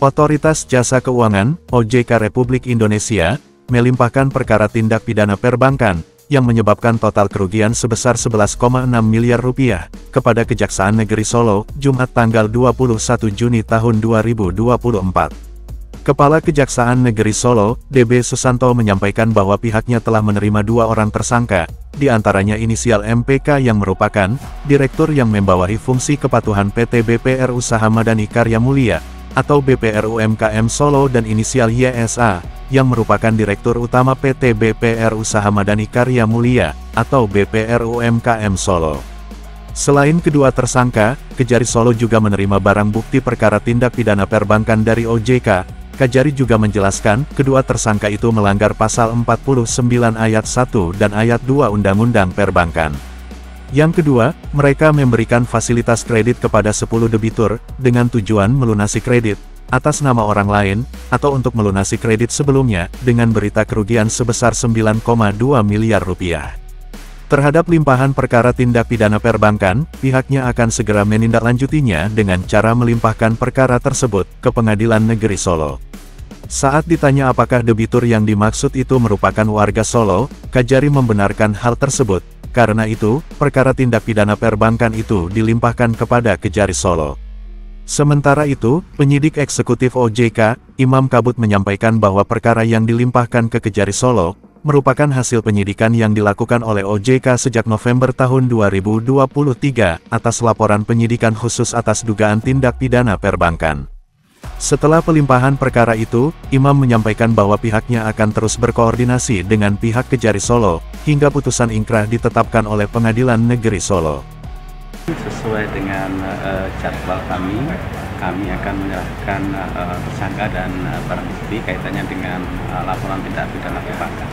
Otoritas Jasa Keuangan, OJK Republik Indonesia, melimpahkan perkara tindak pidana perbankan, yang menyebabkan total kerugian sebesar 11,6 miliar rupiah, kepada Kejaksaan Negeri Solo, Jumat tanggal 21 Juni tahun 2024. Kepala Kejaksaan Negeri Solo, DB Susanto menyampaikan bahwa pihaknya telah menerima 2 orang tersangka, di antaranya inisial MPK yang merupakan Direktur yang membawahi fungsi kepatuhan PT BPR Usaha Madani Karya Mulia, atau BPR UMKM Solo dan inisial YSA, yang merupakan Direktur Utama PT BPR Usaha Madani Karya Mulia, atau BPR UMKM Solo. Selain kedua tersangka, Kejari Solo juga menerima barang bukti perkara tindak pidana perbankan dari OJK. Kejari juga menjelaskan, kedua tersangka itu melanggar pasal 49 ayat 1 dan ayat 2 Undang-Undang Perbankan. Yang kedua, mereka memberikan fasilitas kredit kepada 10 debitur, dengan tujuan melunasi kredit, atas nama orang lain, atau untuk melunasi kredit sebelumnya, dengan berita kerugian sebesar 9,2 miliar rupiah. Terhadap limpahan perkara tindak pidana perbankan, pihaknya akan segera menindaklanjutinya dengan cara melimpahkan perkara tersebut ke Pengadilan Negeri Solo. Saat ditanya apakah debitur yang dimaksud itu merupakan warga Solo, Kejari membenarkan hal tersebut. Karena itu, perkara tindak pidana perbankan itu dilimpahkan kepada Kejari Solo. Sementara itu, penyidik eksekutif OJK, Imam Kabut menyampaikan bahwa perkara yang dilimpahkan ke Kejari Solo, merupakan hasil penyidikan yang dilakukan oleh OJK sejak November tahun 2023, atas laporan penyidikan khusus atas dugaan tindak pidana perbankan. Setelah pelimpahan perkara itu, Imam menyampaikan bahwa pihaknya akan terus berkoordinasi dengan pihak Kejari Solo, hingga putusan ingkrah ditetapkan oleh Pengadilan Negeri Solo. Sesuai dengan jadwal kami akan menyerahkan tersangka dan barang bukti kaitannya dengan laporan tindak pidana perbankan.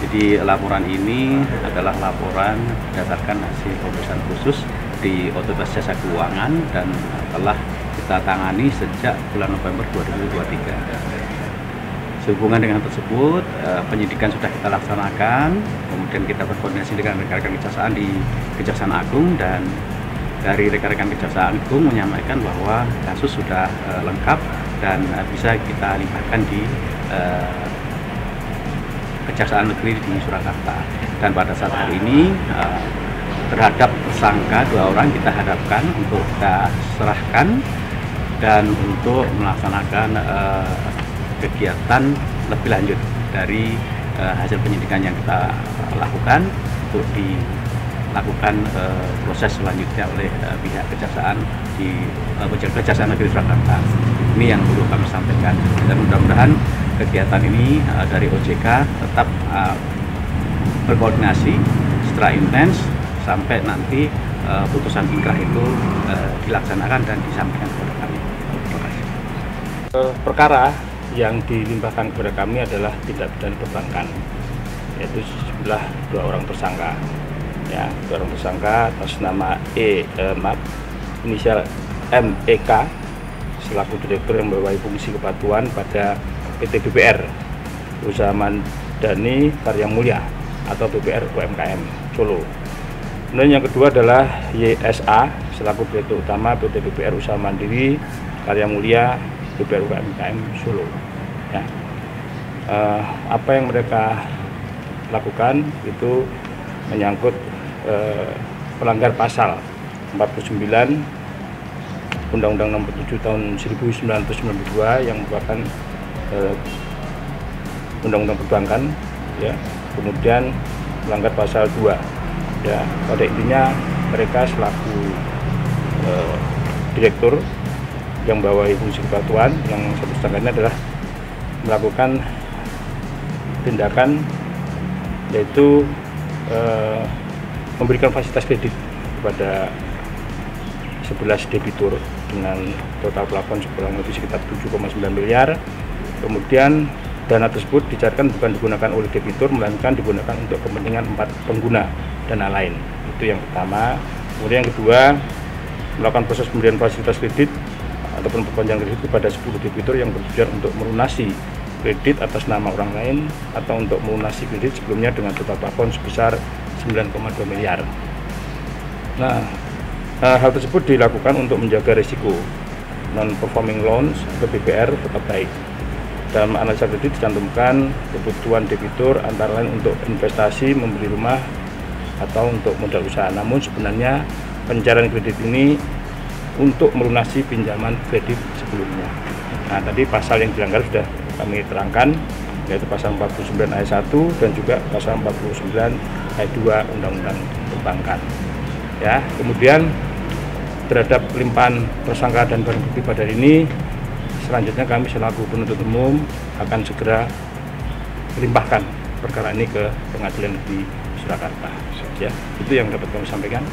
Jadi laporan ini adalah laporan berdasarkan hasil pemeriksaan khusus di Otoritas Jasa Keuangan dan telah kita tangani sejak bulan November 2023. Sehubungan dengan tersebut, penyidikan sudah kita laksanakan, kemudian kita berkoordinasi dengan rekan-rekan kejaksaan di Kejaksaan Agung, dan dari rekan-rekan Kejaksaan Agung menyampaikan bahwa kasus sudah lengkap dan bisa kita limpahkan di Kejaksaan Negeri di Surakarta. Dan pada saat hari ini terhadap tersangka 2 orang kita hadapkan untuk kita serahkan dan untuk melaksanakan kegiatan lebih lanjut dari hasil penyidikan yang kita lakukan untuk dilakukan proses selanjutnya oleh pihak kejaksaan di Kejaksaan Negeri Surakarta. Ini yang perlu kami sampaikan, dan mudah-mudahan kegiatan ini dari OJK tetap berkoordinasi secara intens sampai nanti putusan ingkrah itu dilaksanakan dan disampaikan kepada kami. Terima kasih. Perkara yang dilimpahkan kepada kami adalah tindak pidana perbankan, yaitu sejumlah 2 orang tersangka. Ya, 2 orang tersangka atas nama inisial MEK selaku Direktur yang membawahi fungsi kepatuhan pada PT BPR Usaha Madani Karya Mulia atau BPR UMKM Solo. Kemudian yang kedua adalah YSA selaku Direktur Utama PT BPR Usaha Mandiri Karya Mulia BPR UMKM Solo. Ya. Apa yang mereka lakukan itu menyangkut melanggar pasal 49 Undang-Undang Nomor 7 Tahun 1992 yang merupakan Undang-Undang Perbankan, ya. Kemudian melanggar pasal 2. Ya, pada intinya mereka selaku direktur yang membawahi fungsi kepatuhan, yang satu tersangkanya adalah melakukan tindakan yaitu memberikan fasilitas kredit kepada 11 debitur dengan total plafon kurang lebih sekitar 7,9 miliar. Kemudian dana tersebut dicairkan bukan digunakan oleh debitur, melainkan digunakan untuk kepentingan 4 pengguna dana lain. Itu yang pertama. Kemudian yang kedua, melakukan proses pemberian fasilitas kredit ataupun perpanjangan kredit kepada 10 debitur yang bertujuan untuk melunasi kredit atas nama orang lain atau untuk melunasi kredit sebelumnya dengan total plafon sebesar 9,2 miliar. Nah, hal tersebut dilakukan untuk menjaga risiko non-performing loans atau BPR tetap baik. Dalam analisa kredit dicantumkan kebutuhan debitur antara lain untuk investasi, membeli rumah, atau untuk modal usaha. Namun sebenarnya pencairan kredit ini untuk melunasi pinjaman kredit sebelumnya. Nah, tadi pasal yang dilanggar sudah kami terangkan, yaitu pasal 49 ayat 1 dan juga pasal 49 ayat 2 Undang-Undang Perbankan. Ya, kemudian terhadap limpahan tersangka dan barang bukti pada hari ini, selanjutnya kami selaku penuntut umum akan segera melimpahkan perkara ini ke Pengadilan Negeri Surakarta. Ya, itu yang dapat kami sampaikan.